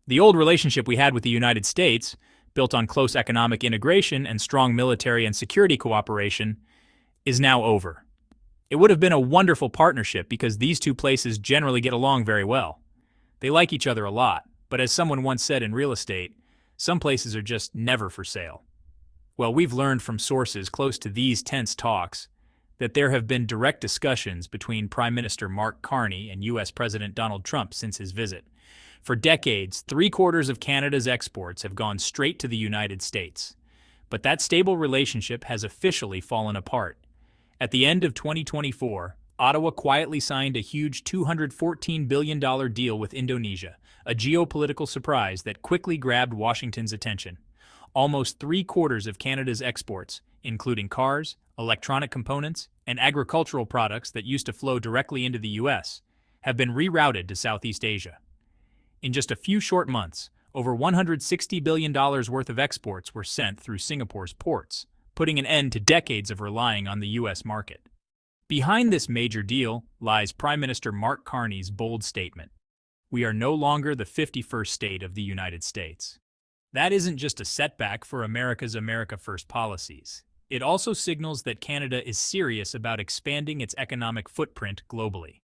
The old relationship we had with the United States, built on close economic integration and strong military and security cooperation, is now over. It would have been a wonderful partnership because these two places generally get along very well. They like each other a lot, but as someone once said in real estate, some places are just never for sale. Well, we've learned from sources close to these tense talks that there have been direct discussions between Prime Minister Mark Carney and U.S. President Donald Trump since his visit. For decades, three-quarters of Canada's exports have gone straight to the United States. But that stable relationship has officially fallen apart. At the end of 2024, Ottawa quietly signed a huge $214 billion deal with Indonesia, a geopolitical surprise that quickly grabbed Washington's attention. Almost three-quarters of Canada's exports, including cars, electronic components, and agricultural products that used to flow directly into the U.S., have been rerouted to Southeast Asia. In just a few short months, over $160 billion worth of exports were sent through Singapore's ports, putting an end to decades of relying on the U.S. market. Behind this major deal lies Prime Minister Mark Carney's bold statement: "We are no longer the 51st state of the United States." That isn't just a setback for America's America First policies. It also signals that Canada is serious about expanding its economic footprint globally.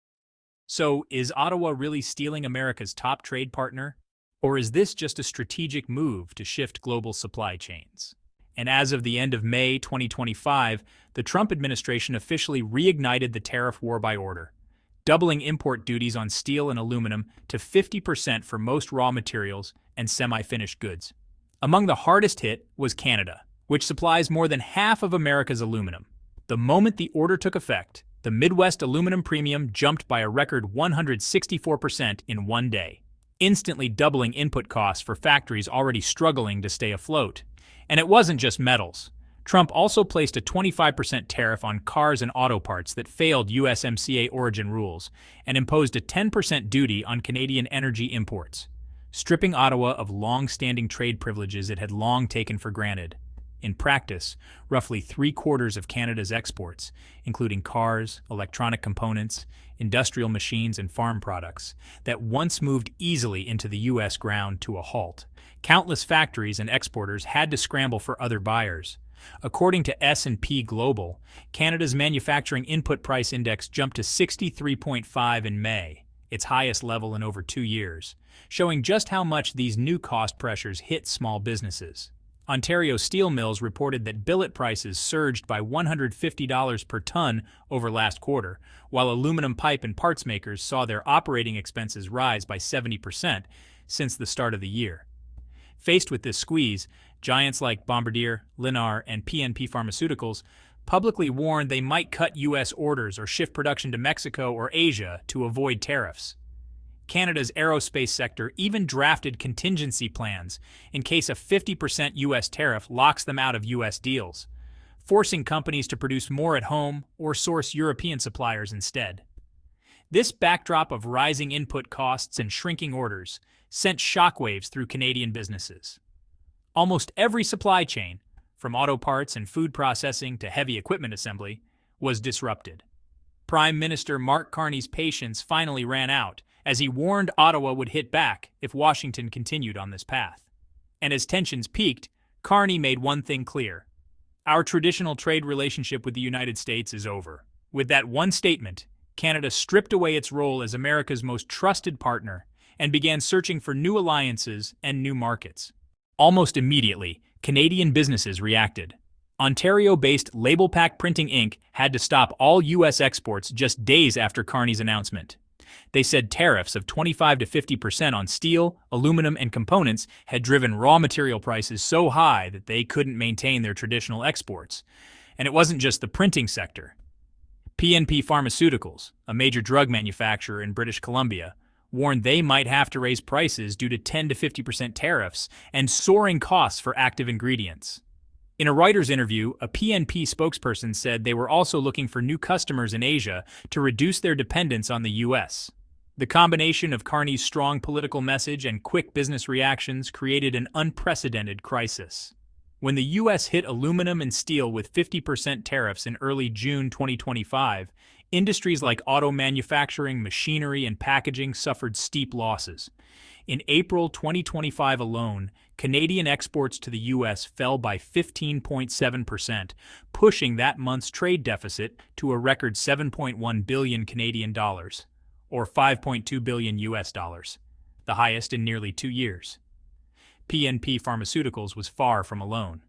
So, is Ottawa really stealing America's top trade partner? Or is this just a strategic move to shift global supply chains? And as of the end of May 2025, the Trump administration officially reignited the tariff war by order, doubling import duties on steel and aluminum to 50% for most raw materials and semi-finished goods. Among the hardest hit was Canada, which supplies more than half of America's aluminum. The moment the order took effect, the Midwest aluminum premium jumped by a record 164% in one day, instantly doubling input costs for factories already struggling to stay afloat. And it wasn't just metals. Trump also placed a 25% tariff on cars and auto parts that failed USMCA origin rules and imposed a 10% duty on Canadian energy imports, stripping Ottawa of long-standing trade privileges it had long taken for granted. In practice, roughly three-quarters of Canada's exports, including cars, electronic components, industrial machines, and farm products, that once moved easily into the U.S. ground to a halt. Countless factories and exporters had to scramble for other buyers. According to S&P Global, Canada's manufacturing input price index jumped to 63.5 in May, its highest level in over 2 years, showing just how much these new cost pressures hit small businesses. Ontario steel mills reported that billet prices surged by $150 per ton over last quarter, while aluminum pipe and parts makers saw their operating expenses rise by 70% since the start of the year. Faced with this squeeze, giants like Bombardier, Linnar, and PNP Pharmaceuticals publicly warned they might cut U.S. orders or shift production to Mexico or Asia to avoid tariffs. Canada's aerospace sector even drafted contingency plans in case a 50% U.S. tariff locks them out of U.S. deals, forcing companies to produce more at home or source European suppliers instead. This backdrop of rising input costs and shrinking orders sent shockwaves through Canadian businesses. Almost every supply chain, from auto parts and food processing to heavy equipment assembly, was disrupted. Prime Minister Mark Carney's patience finally ran out, as he warned Ottawa would hit back if Washington continued on this path. And as tensions peaked, Carney made one thing clear: our traditional trade relationship with the United States is over. With that one statement, Canada stripped away its role as America's most trusted partner and began searching for new alliances and new markets. Almost immediately, Canadian businesses reacted. Ontario-based Label Pack Printing Inc. had to stop all U.S. exports just days after Carney's announcement. They said tariffs of 25 to 50% on steel, aluminum, and components had driven raw material prices so high that they couldn't maintain their traditional exports. And it wasn't just the printing sector. PNP Pharmaceuticals, a major drug manufacturer in British Columbia, warned they might have to raise prices due to 10 to 50% tariffs and soaring costs for active ingredients. In a Reuters interview, a PNP spokesperson said they were also looking for new customers in Asia to reduce their dependence on the U.S. The combination of Carney's strong political message and quick business reactions created an unprecedented crisis. When the U.S. hit aluminum and steel with 50% tariffs in early June 2025, Industries like auto manufacturing, machinery, and packaging suffered steep losses. In April 2025 alone, Canadian exports to the U.S. fell by 15.7%, pushing that month's trade deficit to a record 7.1 billion Canadian dollars, or 5.2 billion US dollars, the highest in nearly 2 years. PNP Pharmaceuticals was far from alone.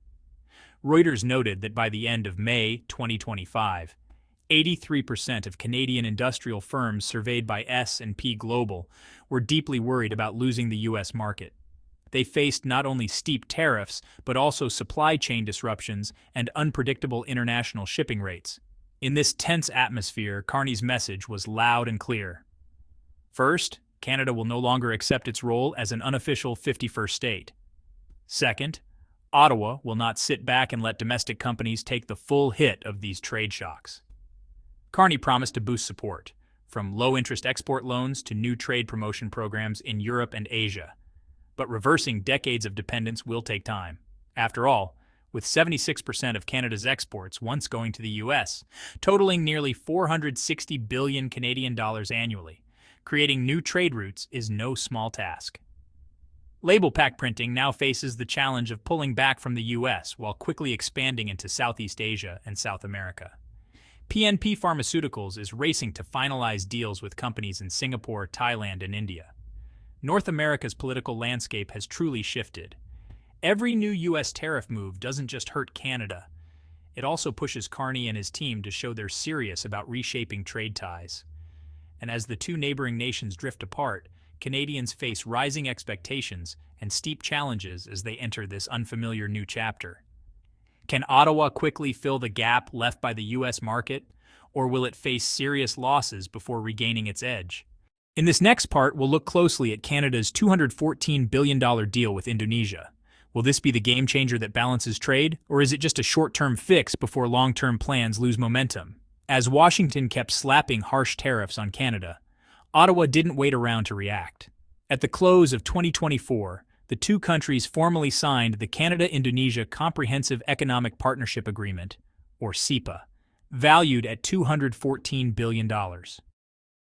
Reuters noted that by the end of May 2025, 83% of Canadian industrial firms surveyed by S&P Global were deeply worried about losing the U.S. market. They faced not only steep tariffs, but also supply chain disruptions and unpredictable international shipping rates. In this tense atmosphere, Carney's message was loud and clear. First, Canada will no longer accept its role as an unofficial 51st state. Second, Ottawa will not sit back and let domestic companies take the full hit of these trade shocks. Carney promised to boost support, from low-interest export loans to new trade promotion programs in Europe and Asia. But reversing decades of dependence will take time. After all, with 76% of Canada's exports once going to the U.S., totaling nearly 460 billion Canadian dollars annually, creating new trade routes is no small task. Label pack printing now faces the challenge of pulling back from the U.S. while quickly expanding into Southeast Asia and South America. PNP Pharmaceuticals is racing to finalize deals with companies in Singapore, Thailand, and India. North America's political landscape has truly shifted. Every new U.S. tariff move doesn't just hurt Canada. It also pushes Carney and his team to show they're serious about reshaping trade ties. And as the two neighboring nations drift apart, Canadians face rising expectations and steep challenges as they enter this unfamiliar new chapter. Can Ottawa quickly fill the gap left by the U.S. market, or will it face serious losses before regaining its edge? In this next part, we'll look closely at Canada's $214 billion deal with Indonesia. Will this be the game changer that balances trade, or is it just a short-term fix before long-term plans lose momentum? As Washington kept slapping harsh tariffs on Canada, Ottawa didn't wait around to react. At the close of 2024, the two countries formally signed the Canada-Indonesia Comprehensive Economic Partnership Agreement, or CEPA, valued at $214 billion.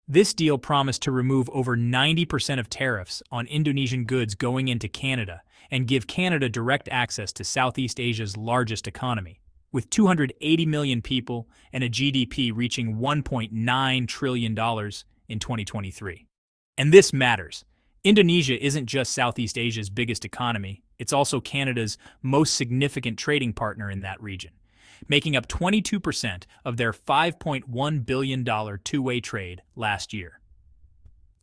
This deal promised to remove over 90% of tariffs on Indonesian goods going into Canada and give Canada direct access to Southeast Asia's largest economy, with 280 million people and a GDP reaching $1.9 trillion in 2023. And this matters. Indonesia isn't just Southeast Asia's biggest economy, it's also Canada's most significant trading partner in that region, making up 22% of their $5.1 billion two-way trade last year.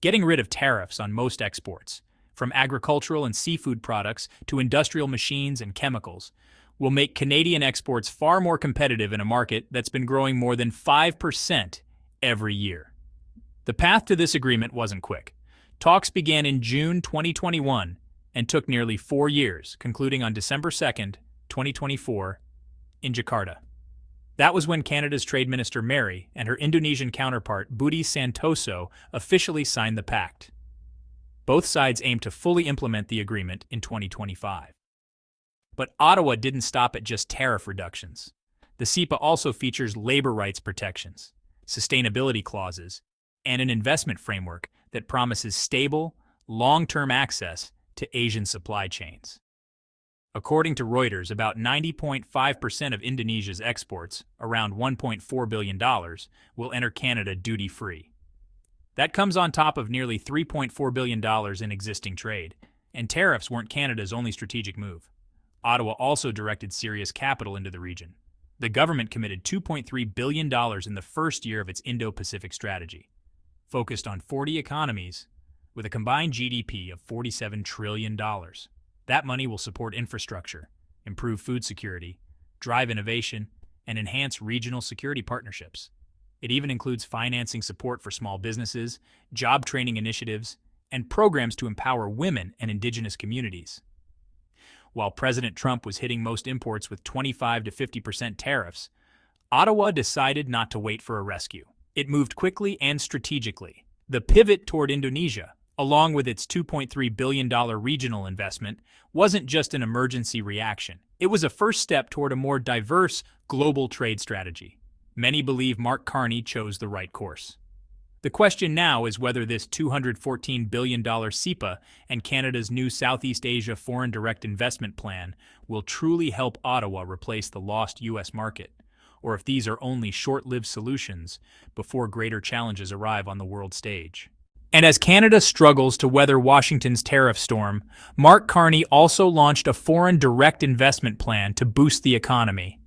Getting rid of tariffs on most exports, from agricultural and seafood products to industrial machines and chemicals, will make Canadian exports far more competitive in a market that's been growing more than 5% every year. The path to this agreement wasn't quick. Talks began in June 2021 and took nearly 4 years, concluding on December 2nd, 2024, in Jakarta. That was when Canada's Trade Minister Mary and her Indonesian counterpart Budi Santoso officially signed the pact. Both sides aimed to fully implement the agreement in 2025. But Ottawa didn't stop at just tariff reductions. The CEPA also features labor rights protections, sustainability clauses, and an investment framework that promises stable, long-term access to Asian supply chains. According to Reuters, about 90.5% of Indonesia's exports, around $1.4 billion, will enter Canada duty-free. That comes on top of nearly $3.4 billion in existing trade, and tariffs weren't Canada's only strategic move. Ottawa also directed serious capital into the region. The government committed $2.3 billion in the first year of its Indo-Pacific strategy, focused on 40 economies with a combined GDP of $47 trillion. That money will support infrastructure, improve food security, drive innovation, and enhance regional security partnerships. It even includes financing support for small businesses, job training initiatives, and programs to empower women and indigenous communities. While President Trump was hitting most imports with 25 to 50% tariffs, Ottawa decided not to wait for a rescue. It moved quickly and strategically. The pivot toward Indonesia, along with its $2.3 billion regional investment, wasn't just an emergency reaction. It was a first step toward a more diverse global trade strategy. Many believe Mark Carney chose the right course. The question now is whether this $214 billion SEPA and Canada's new Southeast Asia Foreign Direct Investment Plan will truly help Ottawa replace the lost U.S. market, or if these are only short-lived solutions before greater challenges arrive on the world stage. And as Canada struggles to weather Washington's tariff storm, Mark Carney also launched a foreign direct investment plan to boost the economy.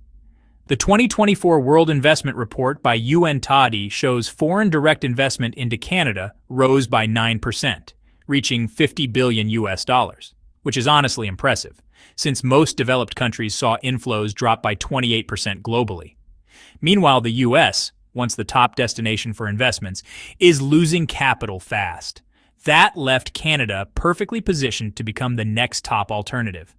The 2024 World Investment Report by UN Tadi shows foreign direct investment into Canada rose by 9%, reaching $50 billion US dollars, which is honestly impressive, since most developed countries saw inflows drop by 28% globally. Meanwhile, the US, once the top destination for investments, is losing capital fast. That left Canada perfectly positioned to become the next top alternative.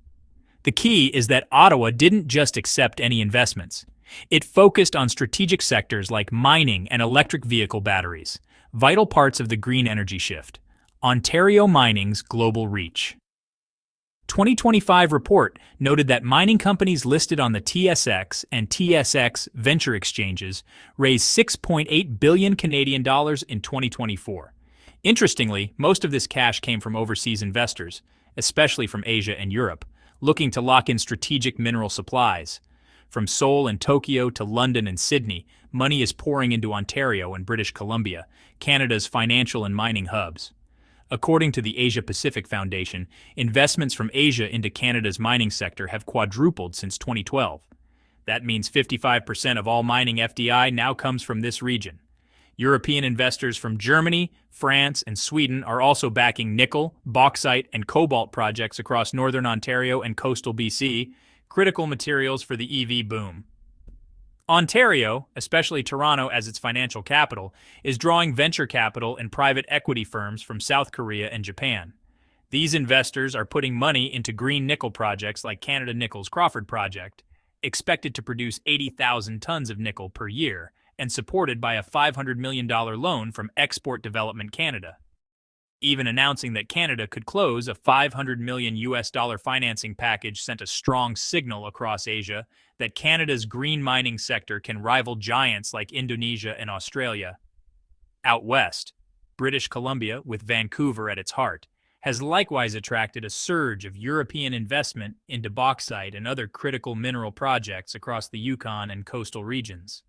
The key is that Ottawa didn't just accept any investments. It focused on strategic sectors like mining and electric vehicle batteries, vital parts of the green energy shift. Ontario Mining's global reach. 2025 report noted that mining companies listed on the TSX and TSX venture exchanges raised 6.8 billion Canadian dollars in 2024. Interestingly, most of this cash came from overseas investors, especially from Asia and Europe, looking to lock in strategic mineral supplies. From Seoul and Tokyo to London and Sydney, money is pouring into Ontario and British Columbia, Canada's financial and mining hubs. According to the Asia-Pacific Foundation, investments from Asia into Canada's mining sector have quadrupled since 2012. That means 55% of all mining FDI now comes from this region. European investors from Germany, France, and Sweden are also backing nickel, bauxite, and cobalt projects across northern Ontario and coastal BC, critical materials for the EV boom. Ontario, especially Toronto as its financial capital, is drawing venture capital and private equity firms from South Korea and Japan. These investors are putting money into green nickel projects like Canada Nickel's Crawford project, expected to produce 80,000 tons of nickel per year, and supported by a $500 million loan from Export Development Canada, even announcing that Canada could close a $500 million US dollar financing package sent a strong signal across Asia that Canada's green mining sector can rival giants like Indonesia and Australia. Out west, British Columbia, with Vancouver at its heart, has likewise attracted a surge of European investment into bauxite and other critical mineral projects across the Yukon and coastal regions.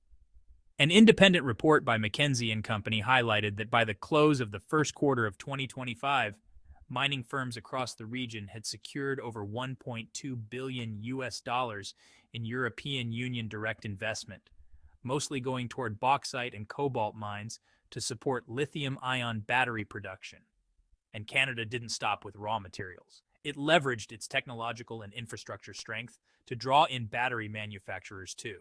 An independent report by McKinsey & Company highlighted that by the close of the first quarter of 2025, mining firms across the region had secured over $1.2 billion US dollars in European Union direct investment, mostly going toward bauxite and cobalt mines to support lithium-ion battery production. And Canada didn't stop with raw materials. It leveraged its technological and infrastructure strength to draw in battery manufacturers too.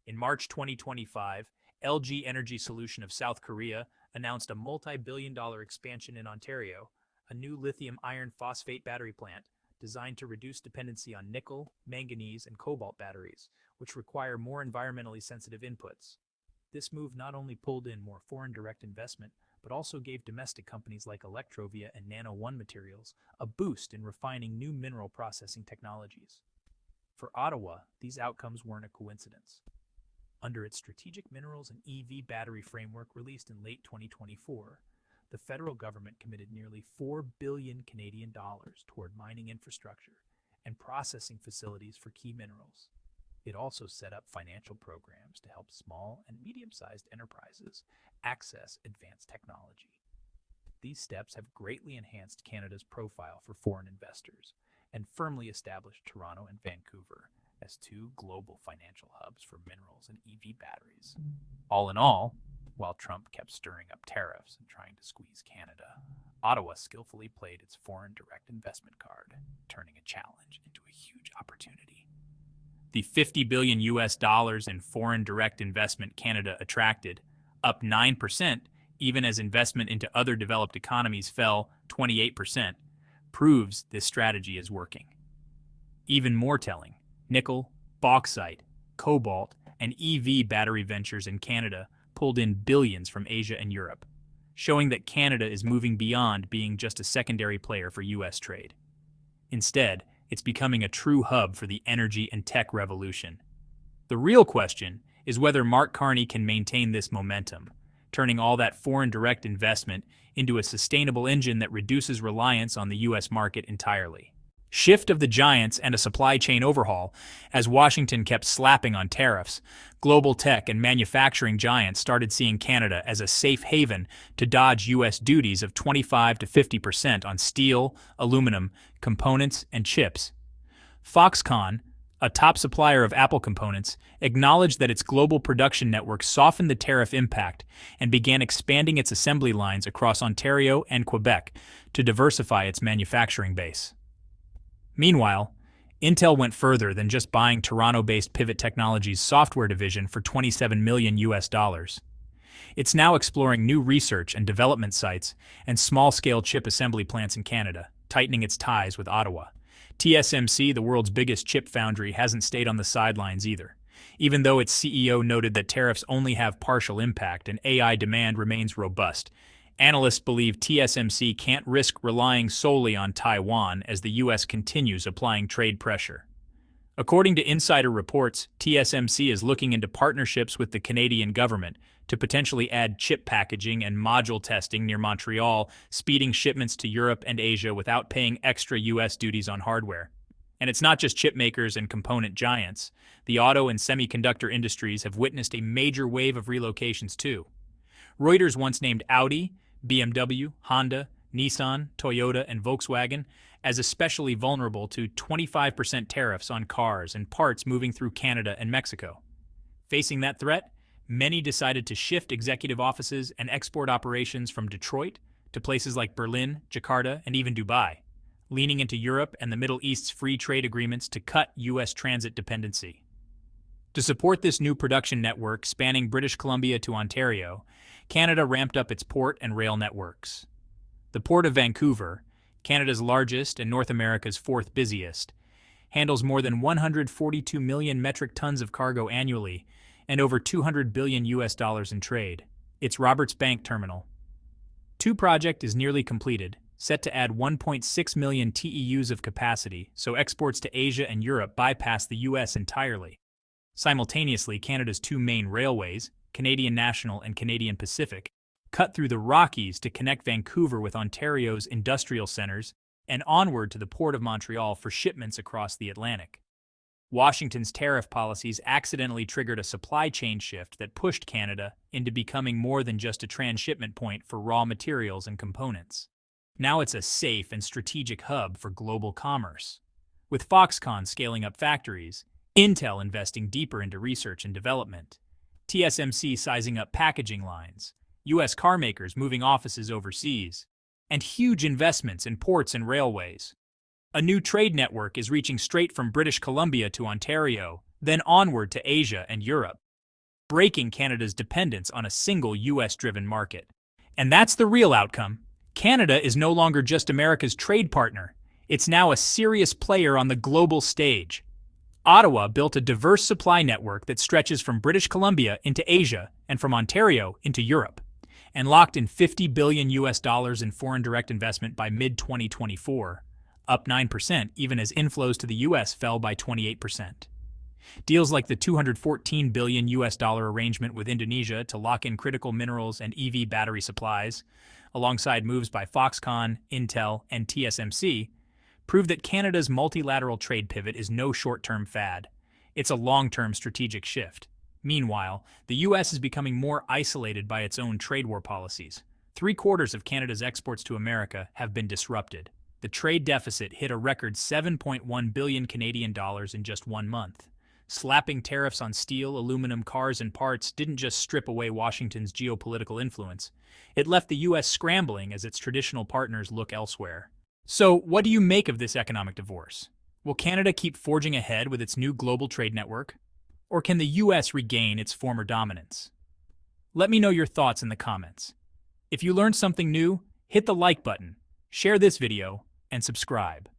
In March 2025, LG Energy Solution of South Korea announced a multi-billion-dollar expansion in Ontario, a new lithium iron phosphate battery plant designed to reduce dependency on nickel, manganese, and cobalt batteries, which require more environmentally sensitive inputs. This move not only pulled in more foreign direct investment, but also gave domestic companies like Electrovia and Nano One Materials a boost in refining new mineral processing technologies. For Ottawa, these outcomes weren't a coincidence. Under its Strategic Minerals and EV Battery Framework released in late 2024, the federal government committed nearly $4 billion Canadian dollars toward mining infrastructure and processing facilities for key minerals. It also set up financial programs to help small and medium-sized enterprises access advanced technology. These steps have greatly enhanced Canada's profile for foreign investors and firmly established Toronto and Vancouver as two global financial hubs for minerals and EV batteries. All in all, while Trump kept stirring up tariffs and trying to squeeze Canada, Ottawa skillfully played its foreign direct investment card, turning a challenge into a huge opportunity. The $50 billion US dollars in foreign direct investment Canada attracted, up 9%, even as investment into other developed economies fell 28%, proves this strategy is working. Even more telling, nickel, bauxite, cobalt, and EV battery ventures in Canada pulled in billions from Asia and Europe, showing that Canada is moving beyond being just a secondary player for U.S. trade. Instead, it's becoming a true hub for the energy and tech revolution. The real question is whether Mark Carney can maintain this momentum, turning all that foreign direct investment into a sustainable engine that reduces reliance on the U.S. market entirely. Shift of the giants and a supply chain overhaul. As Washington kept slapping on tariffs, global tech and manufacturing giants started seeing Canada as a safe haven to dodge U.S. duties of 25 to 50% on steel, aluminum, components, and chips. Foxconn, a top supplier of Apple components, acknowledged that its global production network softened the tariff impact and began expanding its assembly lines across Ontario and Quebec to diversify its manufacturing base. Meanwhile, Intel went further than just buying Toronto-based Pivot Technologies' software division for $27 million. It's now exploring new research and development sites and small-scale chip assembly plants in Canada, tightening its ties with Ottawa. TSMC, the world's biggest chip foundry, hasn't stayed on the sidelines either. Even though its CEO noted that tariffs only have partial impact and AI demand remains robust, analysts believe TSMC can't risk relying solely on Taiwan as the U.S. continues applying trade pressure. According to insider reports, TSMC is looking into partnerships with the Canadian government to potentially add chip packaging and module testing near Montreal, speeding shipments to Europe and Asia without paying extra U.S. duties on hardware. And it's not just chip makers and component giants. The auto and semiconductor industries have witnessed a major wave of relocations too. Reuters once named Audi, BMW, Honda, Nissan, Toyota, and Volkswagen as especially vulnerable to 25% tariffs on cars and parts moving through Canada and Mexico. Facing that threat, many decided to shift executive offices and export operations from Detroit to places like Berlin, Jakarta, and even Dubai, leaning into Europe and the Middle East's free trade agreements to cut U.S. transit dependency. To support this new production network spanning British Columbia to Ontario, Canada ramped up its port and rail networks. The Port of Vancouver, Canada's largest and North America's fourth busiest, handles more than 142 million metric tons of cargo annually and over $200 billion in trade. Its Roberts Bank terminal. The project is nearly completed, set to add 1.6 million TEUs of capacity, so exports to Asia and Europe bypass the U.S. entirely. Simultaneously, Canada's two main railways, Canadian National and Canadian Pacific, cut through the Rockies to connect Vancouver with Ontario's industrial centers and onward to the Port of Montreal for shipments across the Atlantic. Washington's tariff policies accidentally triggered a supply chain shift that pushed Canada into becoming more than just a transshipment point for raw materials and components. Now it's a safe and strategic hub for global commerce. With Foxconn scaling up factories, Intel investing deeper into research and development, TSMC sizing up packaging lines, U.S. car makers moving offices overseas, and huge investments in ports and railways. A new trade network is reaching straight from British Columbia to Ontario, then onward to Asia and Europe, breaking Canada's dependence on a single U.S.-driven market. And that's the real outcome. Canada is no longer just America's trade partner. It's now a serious player on the global stage. Ottawa built a diverse supply network that stretches from British Columbia into Asia and from Ontario into Europe, and locked in $50 billion in foreign direct investment by mid-2024, up 9% even as inflows to the U.S. fell by 28%. Deals like the $214 billion arrangement with Indonesia to lock in critical minerals and EV battery supplies, alongside moves by Foxconn, Intel, and TSMC, prove that Canada's multilateral trade pivot is no short-term fad. It's a long-term strategic shift. Meanwhile, the U.S. is becoming more isolated by its own trade war policies. 3/4 of Canada's exports to America have been disrupted. The trade deficit hit a record 7.1 billion Canadian dollars in just 1 month. Slapping tariffs on steel, aluminum, cars, and parts didn't just strip away Washington's geopolitical influence. It left the U.S. scrambling as its traditional partners look elsewhere. So, what do you make of this economic divorce? Will Canada keep forging ahead with its new global trade network? Or can the U.S. regain its former dominance? Let me know your thoughts in the comments. If you learned something new, hit the like button, share this video, and subscribe.